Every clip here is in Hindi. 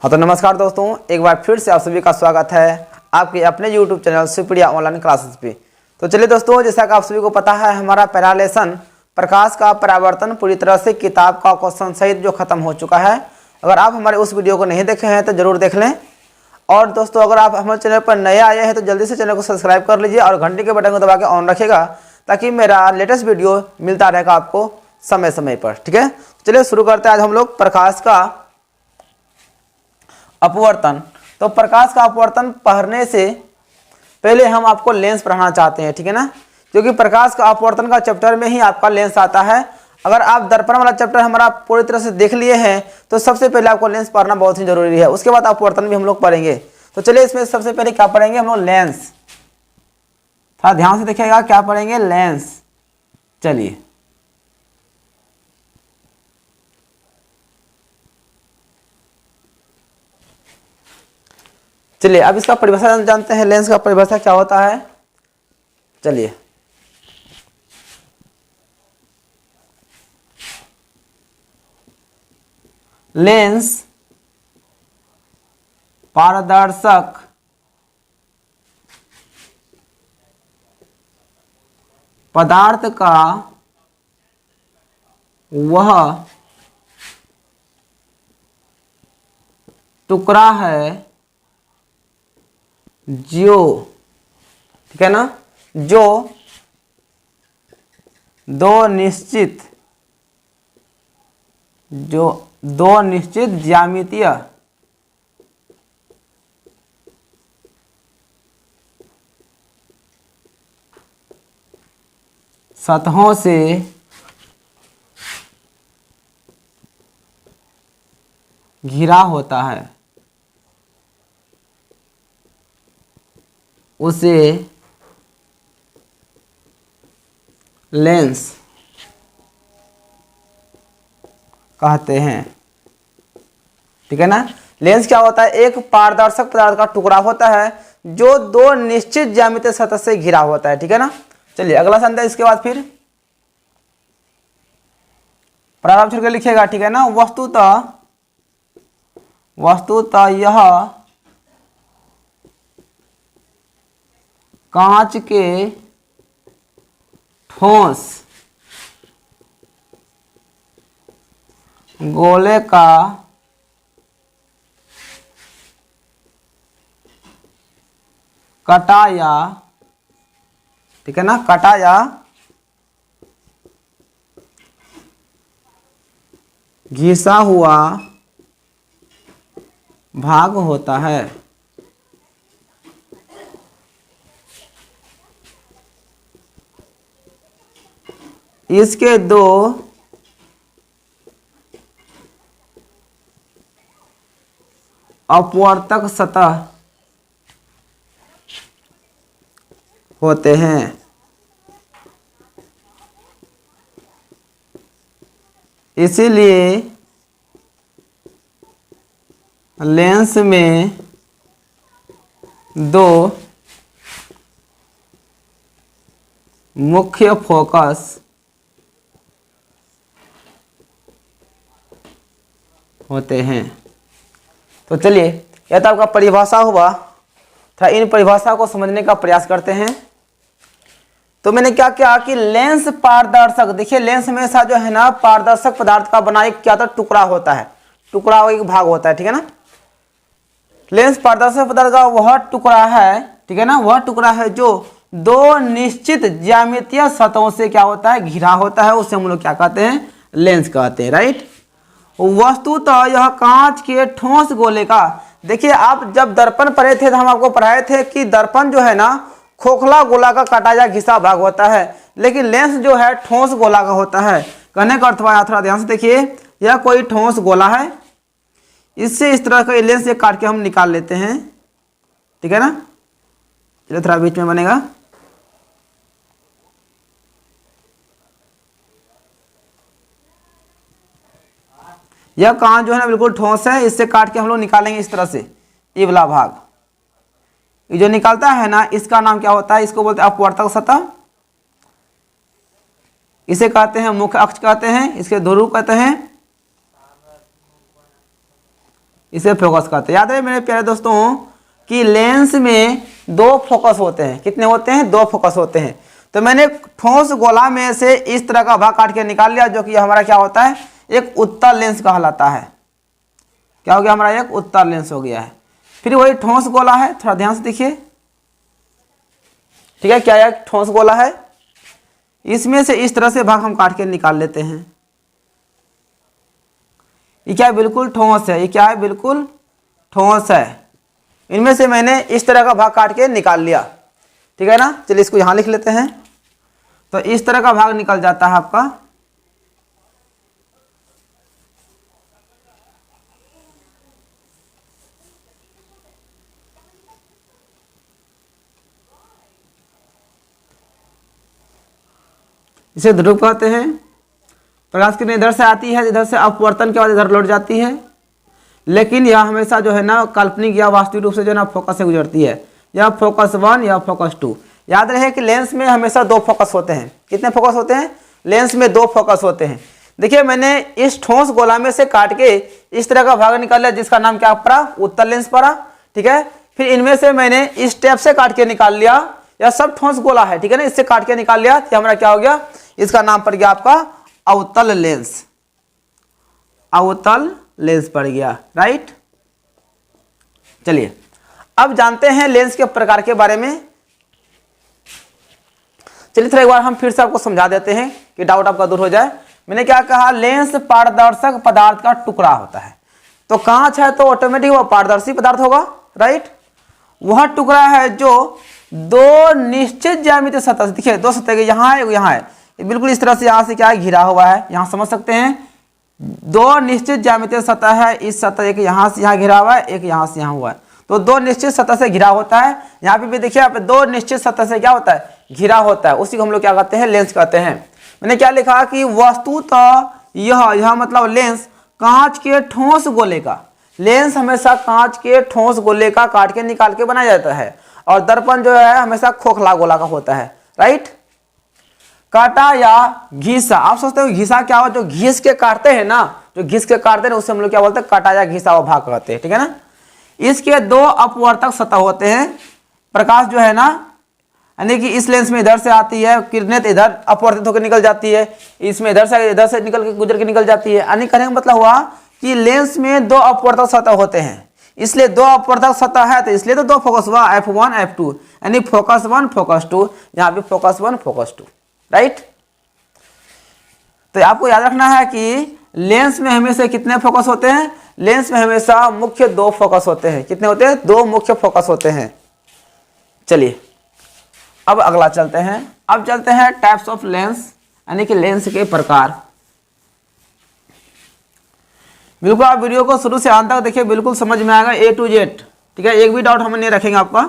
हाँ तो नमस्कार दोस्तों, एक बार फिर से आप सभी का स्वागत है आपके अपने YouTube channel Supriya online classes पे। तो चलिए दोस्तों, जैसा कि आप सभी को पता है, हमारा पहला लेसन प्रकाश का परावर्तन पूरी तरह से किताब का क्वेश्चन सहित जो खत्म हो चुका है। अगर आप हमारे उस वीडियो को नहीं देखे हैं तो जरूर देख लें। और दोस्तों, अगर आप हमारे चैनल पर नए आए हैं तो जल्दी से चैनल को सब्सक्राइब कर लीजिए और घंटे के बटन को दबा के ऑन रखिएगा, ताकि मेरा लेटेस्ट वीडियो मिलता रहेगा आपको समय समय पर। ठीक है, चलिए शुरू करते हैं आज हम लोग प्रकाश का अपवर्तन। तो प्रकाश का अपवर्तन पढ़ने से पहले हम आपको लेंस पढ़ाना चाहते हैं, ठीक है ना, क्योंकि प्रकाश का अपवर्तन का चैप्टर में ही आपका लेंस आता है। अगर आप दर्पण वाला चैप्टर हमारा पूरी तरह से देख लिए हैं तो सबसे पहले आपको लेंस पढ़ना बहुत ही जरूरी है, उसके बाद अपवर्तन भी हम लोग पढ़ेंगे। तो चलिए इसमें सबसे पहले क्या पढ़ेंगे हम लोग, लेंस। थोड़ा ध्यान से देखिएगा, क्या पढ़ेंगे, लेंस। चलिए चलिए अब इसका परिभाषा जानते हैं। लेंस का परिभाषा क्या होता है, चलिए। लेंस पारदर्शक पदार्थ का वह टुकड़ा है जो, ठीक है ना, जो दो निश्चित ज्यामितीय सतहों से घिरा होता है, उसे लेंस कहते हैं। ठीक है ना, लेंस क्या होता है, एक पारदर्शक पदार्थ का टुकड़ा होता है जो दो निश्चित ज्यामितीय सतह से घिरा होता है। ठीक है ना, चलिए अगला संदेश। इसके बाद फिर प्रारंभ छोड़ के लिखिएगा, ठीक है ना। वस्तुतः यह कांच के ठोस गोले का कटा या, ठीक है ना, कटा या घिसा हुआ भाग होता है। इसके दो अपवर्तक सतह होते हैं। इसीलिए लेंस में दो मुख्य फोकस होते हैं। तो चलिए, यह तो आपका परिभाषा हुआ था। इन परिभाषा को समझने का प्रयास करते हैं। तो मैंने क्या किया कि लेंस पारदर्शक, देखिए लेंस हमेशा जो है ना पारदर्शक पदार्थ का बना एक क्या था, टुकड़ा होता है, टुकड़ा एक भाग होता है। ठीक है ना, लेंस पारदर्शक पदार्थ का वह टुकड़ा है, ठीक है ना, वह टुकड़ा है जो दो निश्चित ज्यामितीय सतहों से क्या होता है, घिरा होता है, उसे हम लोग क्या कहते हैं, लेंस कहते हैं। राइट। वस्तुतः यह कांच के ठोस गोले का, देखिए आप जब दर्पण पढ़े थे तो हम आपको पढ़ाए थे कि दर्पण जो है ना खोखला गोला का काटा या घिसा भाग होता है, लेकिन लेंस जो है ठोस गोला का होता है। कहने का अर्थ हुआ, थोड़ा ध्यान से देखिए, यह कोई ठोस गोला है, इससे इस तरह का लेंस से काट के हम निकाल लेते हैं। ठीक है ना, चलिए थोड़ा बीच में बनेगा। यह कांच जो है ना बिल्कुल ठोस है, इससे काट के हम लोग निकालेंगे इस तरह से, ये वाला भाग। ये जो निकलता है ना, इसका नाम क्या होता है, इसको बोलते हैं अपवर्तक सतह। इसे कहते हैं मुख्य अक्ष कहते हैं, इसके ध्रुव कहते हैं, इसे फोकस कहते हैं। याद है मेरे प्यारे दोस्तों कि लेंस में दो फोकस होते हैं। कितने होते हैं? दो फोकस होते हैं। तो मैंने ठोस गोला में से इस तरह का भाग काट के निकाल लिया, जो कि हमारा क्या होता है? एक उत्तल लेंस कहलाता है। क्या हो गया? हमारा एक उत्तल लेंस हो गया है। फिर वही ठोस गोला है, थोड़ा ध्यान से देखिए, ठीक है। क्या एक ठोस गोला है, इसमें से इस तरह से भाग हम काट के निकाल लेते हैं। ये क्या है? बिल्कुल ठोस है। ये क्या है? बिल्कुल ठोस है। इनमें से मैंने इस तरह का भाग काट के निकाल लिया, ठीक है ना। चलिए इसको यहां लिख लेते हैं। तो इस तरह का भाग निकल जाता है आपका। इसे ध्रुव कहते हैं। प्रकाश किरण इधर से आती है, इधर से अपवर्तन के बाद इधर लौट जाती है, लेकिन यह हमेशा जो है ना काल्पनिक या वास्तविक रूप से जो है ना फोकस से गुजरती है। यह फोकस 1 या फोकस 2। याद रहे कि लेंस में हमेशा दो फोकस होते हैं। कितने फोकस होते हैं? लेंस में दो फोकस होते हैं। देखिए मैंने इस ठोस गोला में से काट के इस तरह का भाग निकाला, जिसका नाम क्या पड़ा? उत्तल लेंस पड़ा, ठीक है। फिर इनमें से मैंने इस टेप से काट के निकाल लिया। यह सब ठोस गोला है, ठीक है ना। इससे काट के निकाल लिया तो हमारा क्या हो गया? इसका नाम पड़ गया आपका अवतल लेंस। अवतल लेंस पड़ गया, राइट। चलिए अब जानते हैं लेंस के प्रकार के बारे में। चलिए थोड़ा एक बार हम फिर से आपको समझा देते हैं कि डाउट आपका दूर हो जाए। मैंने क्या कहा? लेंस पारदर्शक पदार्थ का टुकड़ा होता है। तो कांच है तो ऑटोमेटिक वो पारदर्शी पदार्थ होगा, राइट। वह टुकड़ा है जो दो निश्चित ज्यामितीय सतह, देखिए दो सतह, यहाँ है यहाँ है, बिल्कुल इस तरह से यहाँ से क्या है? घिरा हुआ है। यहाँ समझ सकते हैं दो निश्चित ज्यामितीय सतह है। इस सतह एक यहाँ से यहाँ घिरा हुआ है, एक यहाँ से यहाँ हुआ है। तो दो निश्चित सतह से घिरा होता है। यहाँ पे भी देखिए आप, दो निश्चित सतह से क्या होता है? घिरा होता है। उसी को हम लोग क्या कहते हैं? लेंस कहते हैं। मैंने क्या लिखा कि वस्तुतः यह मतलब लेंस कांच के ठोस गोले का, लेंस हमेशा कांच के ठोस गोले का काट के निकाल के बनाया जाता है। और दर्पण जो है हमेशा खोखला गोला का होता है, राइट। काटा या घिसा, आप सोचते हो घिसा क्या हो? जो घिस के काटते हैं ना, जो घिस के काटते हैं उससे हम लोग क्या बोलते हैं? काटा या घिसा हुआ भाग कहते हैं, ठीक है ना। इसके दो अपवर्तक सतह होते हैं। प्रकाश जो है ना, यानी कि इस लेंस में इधर से आती है किरणें, तो इधर अपवर्तित होकर निकल जाती है। इसमें इधर से निकल के गुजर के निकल जाती है। यानी कहने का मतलब हुआ कि लेंस में दो अपवर्तक सतह होते हैं, इसलिए दो अपवर्तक सतह है तो इसलिए तो दो फोकस हुआ, F1 F2, यानी फोकस 1 फोकस 2। यहाँ पे फोकस 1 फोकस 2, राइट। तो आपको याद रखना है कि लेंस में हमेशा कितने फोकस होते हैं? लेंस में हमेशा मुख्य दो फोकस होते हैं। कितने होते हैं? दो मुख्य फोकस होते हैं। चलिए अब अगला चलते हैं। अब चलते हैं टाइप्स ऑफ लेंस, यानी कि लेंस के प्रकार। बिल्कुल आप वीडियो को शुरू से अंत तक देखिए, बिल्कुल समझ में आएगा A to Z, ठीक है। एक भी डाउट हम नहीं रखेंगे आपका।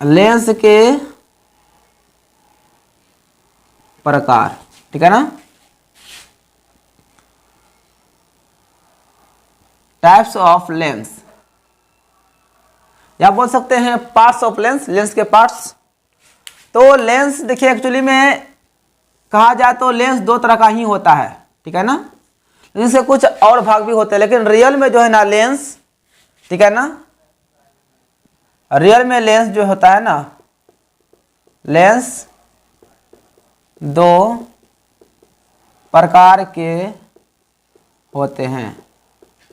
लेंस के प्रकार, ठीक है ना। टाइप्स ऑफ लेंस, या बोल सकते हैं पार्ट्स ऑफ लेंस, लेंस के पार्ट्स। तो लेंस देखिए एक्चुअली में कहा जाए तो लेंस दो तरह का ही होता है, ठीक है ना। इनसे कुछ और भाग भी होते हैं, लेकिन रियल में जो है ना लेंस, ठीक है ना, रियल में लेंस जो होता है ना, लेंस दो प्रकार के होते हैं।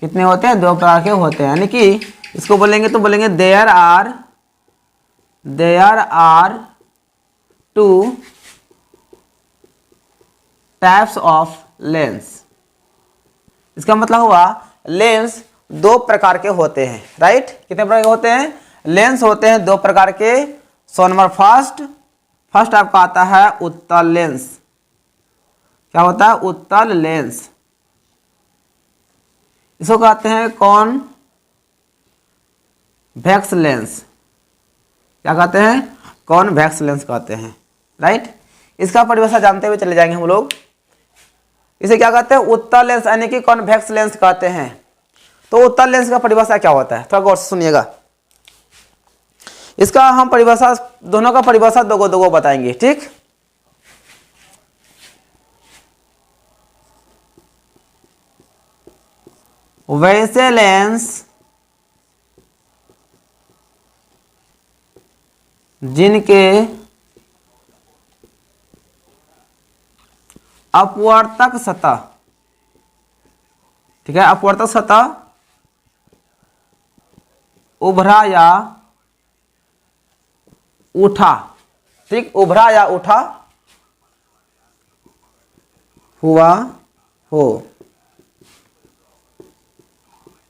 कितने होते हैं? दो प्रकार के होते हैं। यानी कि इसको बोलेंगे तो बोलेंगे there are two types of lens. इसका मतलब हुआ लेंस दो प्रकार के होते हैं, राइट। कितने प्रकार के होते हैं? लेंस होते हैं दो प्रकार के। सो नंबर फर्स्ट आपका आता है उत्तल लेंस। क्या होता है? उत्तल लेंस। इसको कहते हैं कॉन्वेक्स लेंस। क्या कहते हैं? कॉन्वेक्स लेंस कहते हैं, राइट। इसका परिभाषा जानते हुए चले जाएंगे हम लोग। इसे क्या कहते हैं? उत्तल लेंस, यानी कि कॉन्वेक्स लेंस कहते हैं। तो उत्तल लेंस का परिभाषा क्या होता है? थोड़ा गौर से सुनिएगा। इसका हम परिभाषा, दोनों का परिभाषा दो बताएंगे, ठीक। वैसे लेंस जिनके अपवर्तक सतह, ठीक है, अपवर्तक सतह उभरा या उठा, ठीक, उभरा या उठा हुआ हो,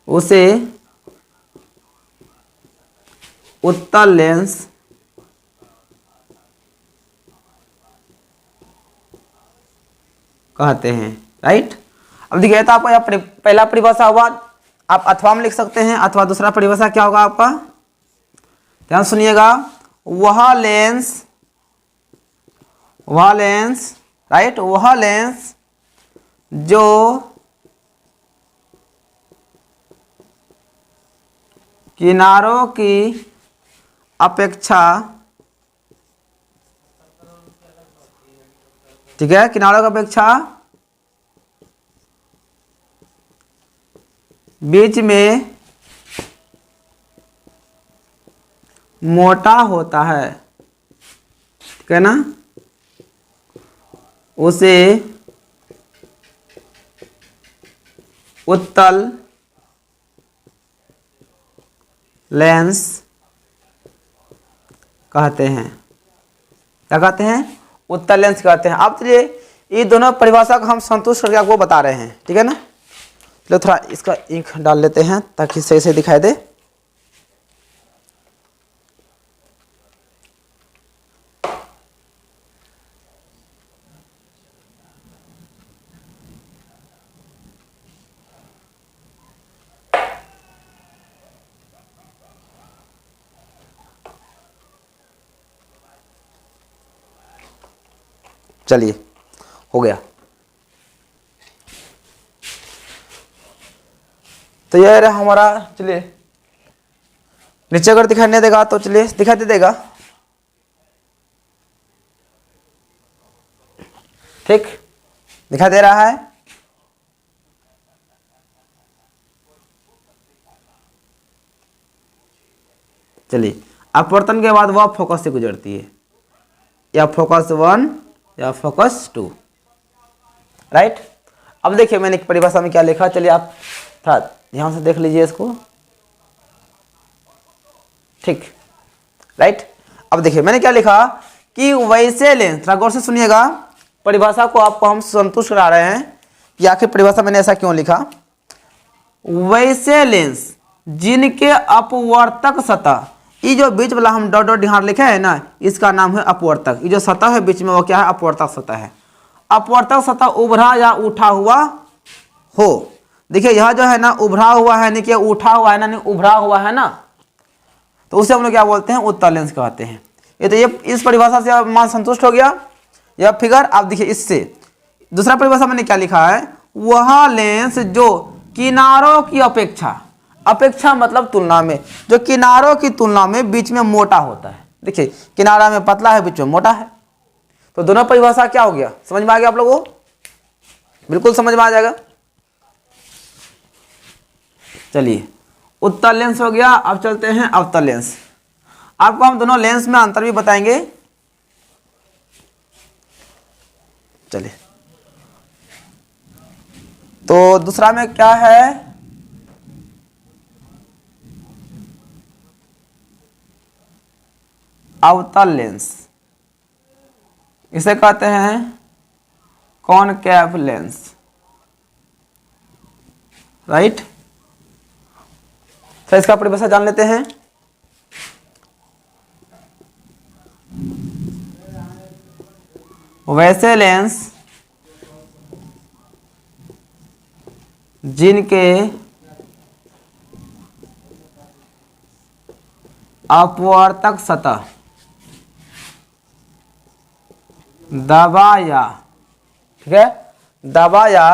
उसे उत्तल लेंस कहते हैं। राइट। अब देखिए, तो आपका यह पहला परिभाषा हुआ, आप अथवा में लिख सकते हैं, अथवा दूसरा परिभाषा क्या होगा आपका, ध्यान सुनिएगा, वह लेंस, राइट, वह लेंस जो किनारों की अपेक्षा, ठीक है, किनारों की अपेक्षा बीच में मोटा होता है, ठीक है ना, उसे उत्तल लेंस कहते हैं। क्या कहते हैं, उत्तल लेंस कहते हैं। अब चलिए ये दोनों परिभाषा को हम संतुष्ट करके आपको बता रहे हैं, ठीक है ना। चलो थोड़ा इसका इंक डाल लेते हैं ताकि सही से दिखाई दे। चलिए, हो गया। तो यह रहा हमारा, चलिए नीचे अगर दिखाई नहीं देगा तो चलिए दिखाई दे देगा, ठीक, दिखाई दे रहा है। चलिए, अपवर्तन के बाद वह फोकस से गुजरती है, या फोकस 1 या फोकस 2, राइट। अब देखिए मैंने एक परिभाषा में क्या लिखा, चलिए आप थोड़ा ध्यान से देख लीजिए इसको, ठीक, राइट। अब देखिए मैंने क्या लिखा कि वैसे लेंस, थोड़ा गौर से सुनिएगा, परिभाषा को आपको हम संतुष्ट करा रहे हैं कि आखिर परिभाषा मैंने ऐसा क्यों लिखा। वैसे लेंस जिनके अपवर्तक सतह, ये जो बीच वाला हम डॉट डॉट यहाँ लिखे है ना, इसका नाम है अपवर्तक। ये जो सतह है बीच में वो क्या है, अपवर्तक सतह है। अपवर्तक सतह उभरा या उठा हुआ हो, देखिए यह जो है ना उभरा हुआ है, नहीं कि उठा हुआ है ना, नहीं उभरा हुआ है ना, तो उसे हम लोग क्या बोलते हैं, उत्तल लेंस कहते हैं। ये तो ये इस परिभाषा से मान संतुष्ट हो गया यह फिगर। आप देखिए इससे दूसरा परिभाषा मैंने क्या लिखा है, वह लेंस जो किनारों की अपेक्षा, अपेक्षा मतलब तुलना में, जो किनारों की तुलना में बीच में मोटा होता है। देखिए किनारा में पतला है, बीच में मोटा है, तो दोनों परिभाषा क्या हो गया, समझ में आ गया आप लोगों को, बिल्कुल समझ में आ जाएगा। चलिए उत्तल लेंस हो गया, अब चलते हैं अवतल लेंस। आपको हम दोनों लेंस में अंतर भी बताएंगे। चलिए, तो दूसरा में क्या है, अवतल लेंस, इसे कहते हैं कॉनकेव लेंस, राइट। तो इसका परिभाषा जान लेते हैं। वैसे लेंस जिनके अपवर्तक सतह दबा या, ठीक है, दबा या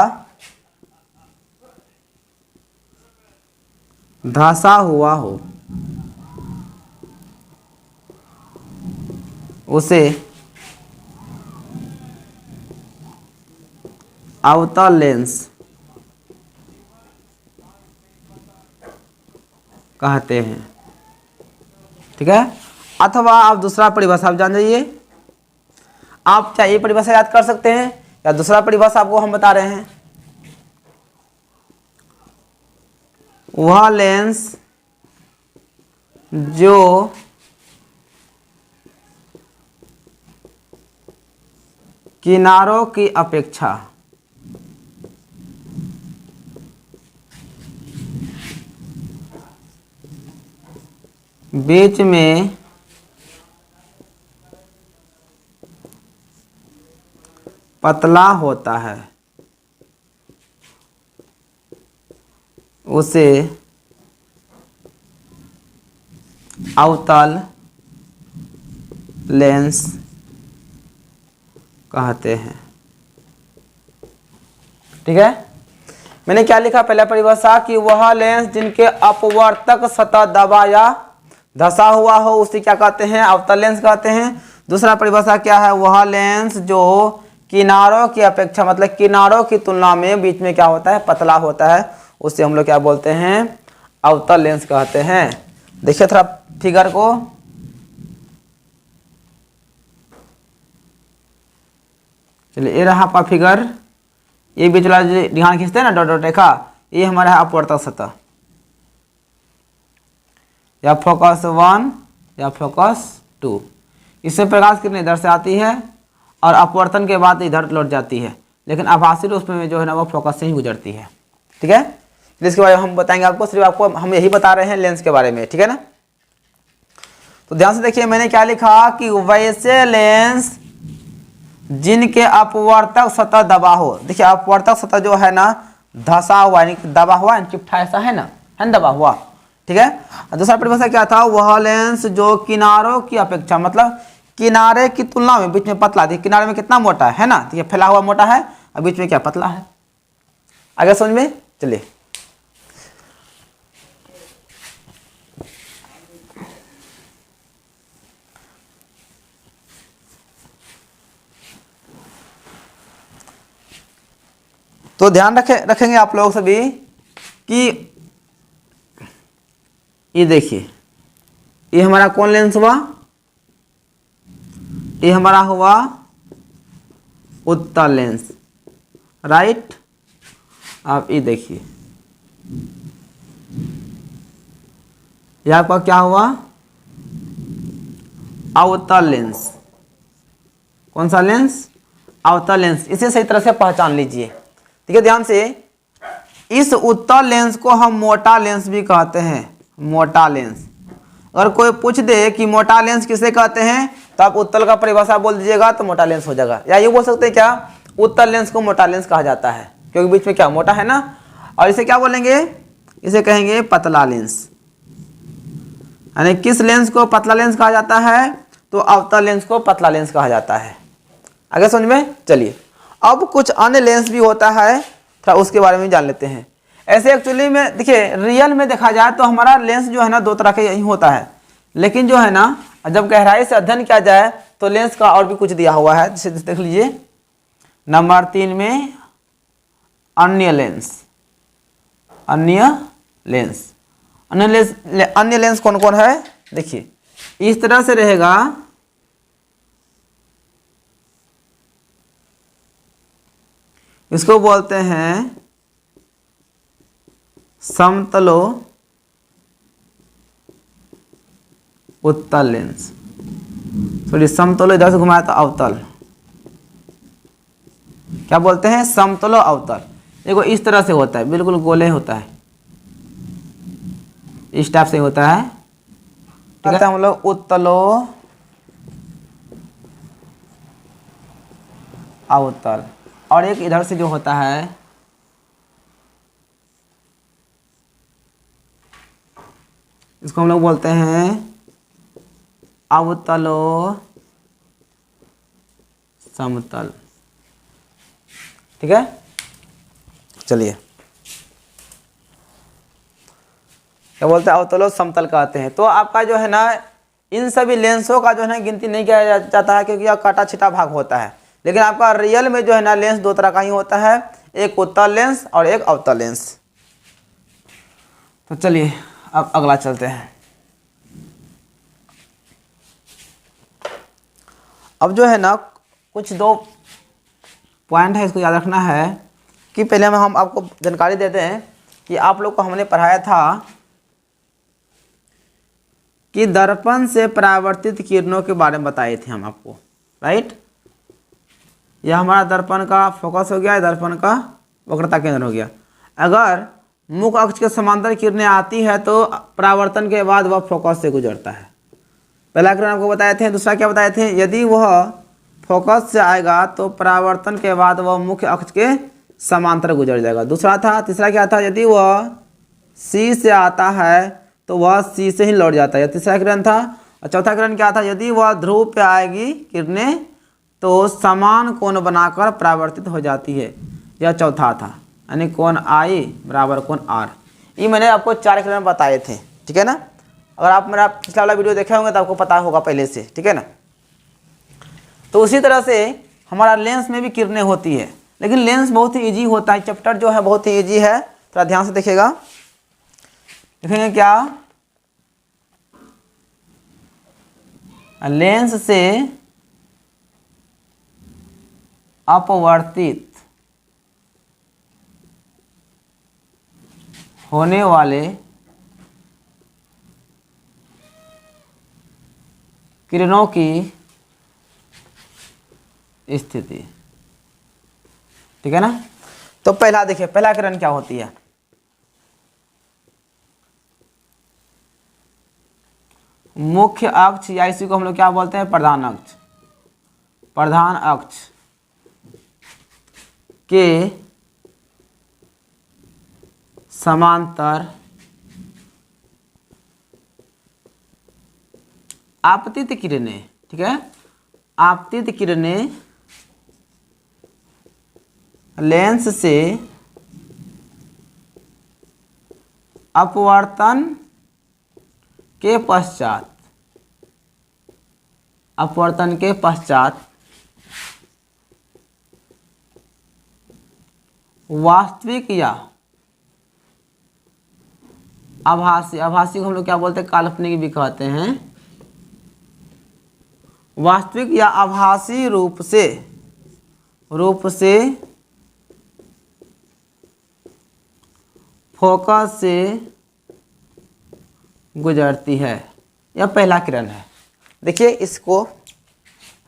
धंसा हुआ हो, उसे अवतल लेंस कहते हैं। ठीक है, अथवा आप दूसरा परिभाषा आप जान जाइए। आप चाहे ये परिभाषा याद कर सकते हैं या दूसरा परिभाषा आपको हम बता रहे हैं। वह लेंस जो किनारों की अपेक्षा बीच में पतला होता है उसे अवतल लेंस कहते हैं। ठीक है, मैंने क्या लिखा पहला परिभाषा कि वह लेंस जिनके अपवर्तक सतह दबा या धंसा हुआ हो उसे क्या कहते हैं, अवतल लेंस कहते हैं। दूसरा परिभाषा क्या है, वह लेंस जो किनारों की अपेक्षा मतलब किनारों की तुलना में बीच में क्या होता है, पतला होता है, उसे हम लोग क्या बोलते हैं, अवतल लेंस कहते हैं। देखिए थोड़ा फिगर को, चलिए ये रहा आपका फिगर। ये बीच वाला जो ध्यान खींचते हैं ना डॉट डॉट रेखा, ये हमारा है अपवर्तक सतह, या फोकस 1 या फोकस 2। इससे प्रकाश किरण इधर से आती है और अपवर्तन के बाद इधर लौट जाती है, लेकिन आभासी रूप में जो है ना वो फोकस से ही गुजरती है। ठीक है, इसके बारे में हम बताएंगे आपको, सिर्फ आपको हम यही बता रहे हैं लेंस के बारे में। ठीक है ना, तो ध्यान से देखिए मैंने क्या लिखा कि वैसे लेंस जिनके अपवर्तक सतह दबा हो। देखिए अपवर्तक सतह जो है ना धंसा हुआ यानी दबा हुआ, चिपटा ऐसा है ना, है दबा हुआ। ठीक है, दूसरा परिभाषा क्या था, वह लेंस जो किनारों की अपेक्षा मतलब किनारे की तुलना में बीच में पतला थी। किनारे में कितना मोटा है ना, तो ये फैला हुआ मोटा है और बीच में क्या पतला है। आगे समझ में, चलिए तो ध्यान रखेंगे आप लोग सभी कि ये देखिए ये हमारा कौन लेंस हुआ, ये हमारा हुआ उत्तल लेंस, राइट। आप ये देखिए ये आपका क्या हुआ, अवतल लेंस। कौन सा लेंस, अवतल लेंस। इसे सही तरह से पहचान लीजिए। ठीक है, ध्यान से, इस उत्तल लेंस को हम मोटा लेंस भी कहते हैं, मोटा लेंस। अगर कोई पूछ दे कि मोटा लेंस किसे कहते हैं तो आप उत्तल का परिभाषा बोल दीजिएगा तो मोटा लेंस हो जाएगा। या ये बोल सकते हैं क्या, उत्तल लेंस को मोटा लेंस कहा जाता है क्योंकि बीच में क्या मोटा है ना। और इसे क्या बोलेंगे, इसे कहेंगे पतला लेंस। यानी किस लेंस को पतला लेंस कहा जाता है, तो अवतल लेंस को पतला लेंस कहा जाता है। आगे समझ में, चलिए अब कुछ अन्य लेंस भी होता है, थोड़ा उसके बारे में जान लेते हैं। ऐसे एक्चुअली में देखिए रियल में देखा जाए तो हमारा लेंस जो है ना दो तरह का यही होता है, लेकिन जो है ना जब गहराई से अध्ययन किया जाए तो लेंस का और भी कुछ दिया हुआ है। जैसे देख लीजिए नंबर 3 में अन्य लेंस। अन्य लेंस, अन्य लेंस कौन कौन है, देखिए इस तरह से रहेगा। इसको बोलते हैं समतलो उत्तल लेंस। सॉरी समतलो इधर से घुमाया तो अवतल, क्या बोलते हैं, समतलो अवतल। देखो इस तरह से होता है, बिल्कुल गोले होता है, इस टाइप से होता है। ठीक है, हम लोग उत्तलो अवतल। और एक इधर से जो होता है इसको हम लोग बोलते हैं अवतलो समतल। ठीक है, चलिए क्या बोलते हैं, अवतलो समतल कहते हैं। तो आपका जो है ना इन सभी लेंसों का जो है ना गिनती नहीं किया जाता है क्योंकि यह काटा छिटा भाग होता है। लेकिन आपका रियल में जो है ना लेंस दो तरह का ही होता है, एक उत्तल लेंस और एक अवतल लेंस। तो चलिए अब अगला चलते हैं। अब जो है ना कुछ दो पॉइंट है, इसको याद रखना है कि पहले हम आपको जानकारी देते हैं कि आप लोग को हमने पढ़ाया था कि दर्पण से परावर्तित किरणों के बारे में बताए थे हम आपको, राइट। यह हमारा दर्पण का फोकस हो गया, दर्पण का वक्रता केंद्र हो गया। अगर मुख्य अक्ष के समांतर किरणें आती है तो परावर्तन के बाद वह फोकस से गुजरता है। पहला किरण आपको बताए थे। दूसरा क्या बताए थे, यदि वह फोकस से आएगा तो परावर्तन के बाद वह मुख्य अक्ष के समांतर गुजर जाएगा। दूसरा था। तीसरा क्या था, यदि वह सी से आता है तो वह सी से ही लौट जाता है। तीसरा किरण था। और चौथा किरण क्या था, यदि वह ध्रुव पे आएगी किरणें तो समान कोण बनाकर परावर्तित हो जाती है। यह चौथा था, यानी कोण आई बराबर कोण आर। ये मैंने आपको 4 किरण बताए थे, ठीक है ना। अगर आप मेरा पिछला वाला वीडियो देखे होंगे तो आपको पता होगा पहले से, ठीक है ना। तो उसी तरह से हमारा लेंस में भी किरणें होती है, लेकिन लेंस बहुत ही ईजी होता है। चैप्टर जो है बहुत ही ईजी है, थोड़ा ध्यान से देखिएगा। देखेंगे क्या, लेंस से अपवर्तित होने वाले किरणों की स्थिति, ठीक है ना। तो पहला देखिए, पहला किरण क्या होती है, मुख्य अक्ष या इसी को हम लोग क्या बोलते हैं, प्रधान अक्ष। प्रधान अक्ष के समांतर आपतित किरणें, ठीक है। आपतित किरणें लेंस से अपवर्तन के पश्चात, अपवर्तन के पश्चात वास्तविक या आभासी, आभासी को हम लोग क्या बोलते हैं, काल्पनिक भी कहते हैं। वास्तविक या आभासी रूप से फोकस से गुजरती है। यह पहला किरण है। देखिए इसको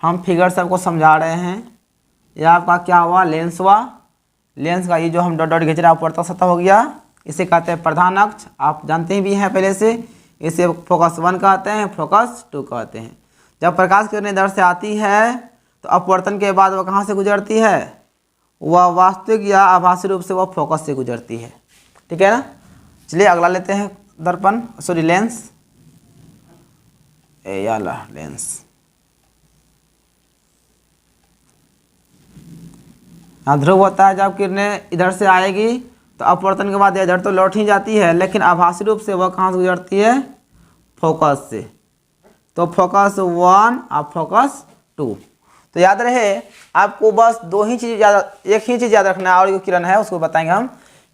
हम फिगर सबको समझा रहे हैं। यह आपका क्या हुआ, लेंस हुआ। लेंस का ये जो हम डॉट डॉट खींच रहे हैं अपवर्तक सतह हो गया, इसे कहते हैं प्रधान अक्ष। आप जानते ही भी हैं पहले से, इसे फोकस 1 कहते हैं, फोकस 2 कहते हैं। जब प्रकाश किरणें इधर से आती है तो अपवर्तन के बाद वह कहाँ से गुजरती है, वह वास्तविक या आभासी रूप से वह फोकस से गुजरती है, ठीक है ना। चलिए अगला लेते हैं, दर्पण, सॉरी लेंस, लेंस। यहाँ ध्रुव होता है, जब किरणें इधर से आएगी तो अपवर्तन के बाद इधर तो लौट ही जाती है, लेकिन आभासी रूप से वह कहाँ से गुजरती है, फोकस से। तो फोकस 1 और फोकस 2। तो याद रहे आपको बस दो ही चीज़ याद, एक ही चीज़ याद रखना है, और जो किरण है उसको बताएंगे हम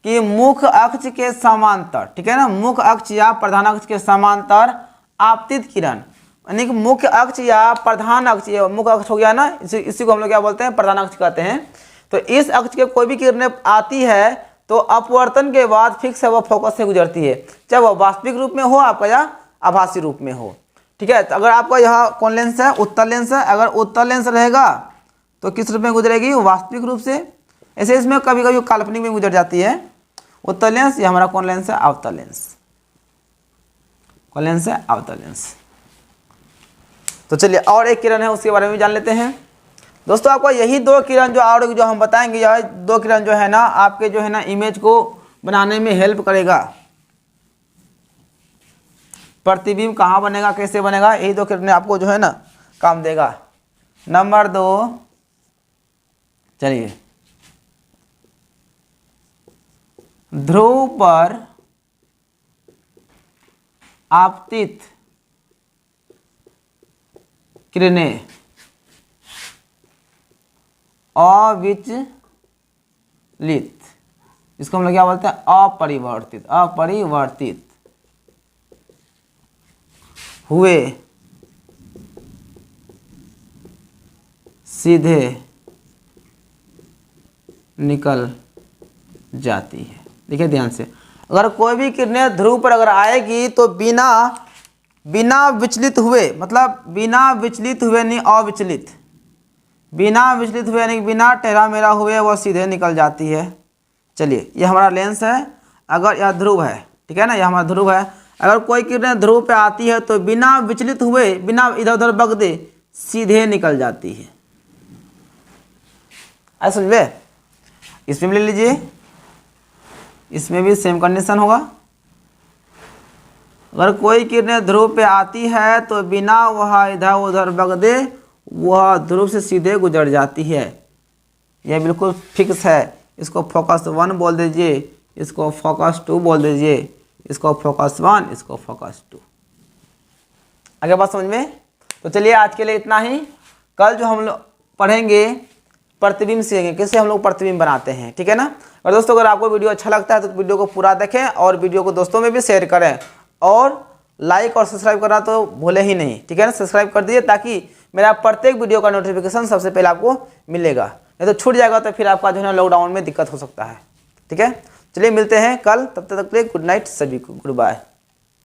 कि मुख्य अक्ष के समांतर, ठीक है ना, मुख्य अक्ष या प्रधान अक्ष के समांतर आपतित किरण, यानी कि मुख्य अक्ष या प्रधान अक्ष, ये मुख्य अक्ष हो गया ना, इसी को हम लोग क्या बोलते हैं, प्रधान अक्ष कहते हैं। तो इस अक्ष के कोई भी किरणें आती है तो अपवर्तन के बाद फिक्स है वह फोकस से गुजरती है, चाहे वह वास्तविक रूप में हो आपका या आभासी रूप में हो, ठीक है। तो अगर आपका यह कौन लेंस है, उत्तल लेंस है, अगर उत्तल लेंस रहेगा तो किस रूप में गुजरेगी, वास्तविक रूप से। ऐसे इसमें कभी कभी काल्पनिक में गुजर जाती है। उत्तल लेंस, ये हमारा कौन लेंस है, अवतल लेंस। कौन लेंस है, अवतल लेंस। तो चलिए और एक किरण है उसके बारे में जान लेते हैं। दोस्तों आपको यही दो किरण जो और जो हम बताएंगे, यह दो किरण जो है ना आपके जो है ना इमेज को बनाने में हेल्प करेगा। प्रतिबिंब कहाँ बनेगा, कैसे बनेगा, यही दो किरणें आपको जो है ना काम देगा। नंबर 2, चलिए, ध्रुव पर आपतित किरणें अविचलित, इसको हम लोग क्या बोलते हैं, अपरिवर्तित। अपरिवर्तित हुए सीधे निकल जाती है। देखिए ध्यान से, अगर कोई भी किरणें ध्रुव पर अगर आएगी तो बिना विचलित हुए, मतलब बिना विचलित हुए नहीं अविचलित, बिना विचलित हुए यानी बिना टेढ़ा मेढ़ा हुए वह सीधे निकल जाती है। चलिए ये हमारा लेंस है, अगर यह ध्रुव है, ठीक है ना, यह हमारा ध्रुव है। अगर कोई किरणें ध्रुव पे आती है तो बिना विचलित हुए, बिना इधर उधर बगदे सीधे निकल जाती है। ऐसा समझे। इसमें भी ले लीजिए, इसमें भी सेम कंडीशन होगा। अगर कोई किरणें ध्रुव पे आती है तो बिना वह इधर उधर बगदे वह ध्रुव से सीधे गुजर जाती है। यह बिल्कुल फिक्स है। इसको फोकस 1 बोल दीजिए, इसको फोकस 2 बोल दीजिए, इसको फोकस 1, इसको फोकस 2। आगे बात समझ में। तो चलिए आज के लिए इतना ही। कल जो हम लोग पढ़ेंगे प्रतिबिंब सीखेंगे, कैसे हम लोग प्रतिबिंब बनाते हैं, ठीक है ना। और दोस्तों अगर आपको वीडियो अच्छा लगता है तो वीडियो को पूरा देखें और वीडियो को दोस्तों में भी शेयर करें, और लाइक और सब्सक्राइब करना तो भूले ही नहीं, ठीक है ना। सब्सक्राइब कर दीजिए ताकि मेरा प्रत्येक वीडियो का नोटिफिकेशन सबसे पहले आपको मिलेगा, नहीं तो छूट जाएगा तो फिर आपका जो है ना लॉकडाउन में दिक्कत हो सकता है, ठीक है। चलिए मिलते हैं कल, तब तक के लिए गुड नाइट सभी को, गुड बाय।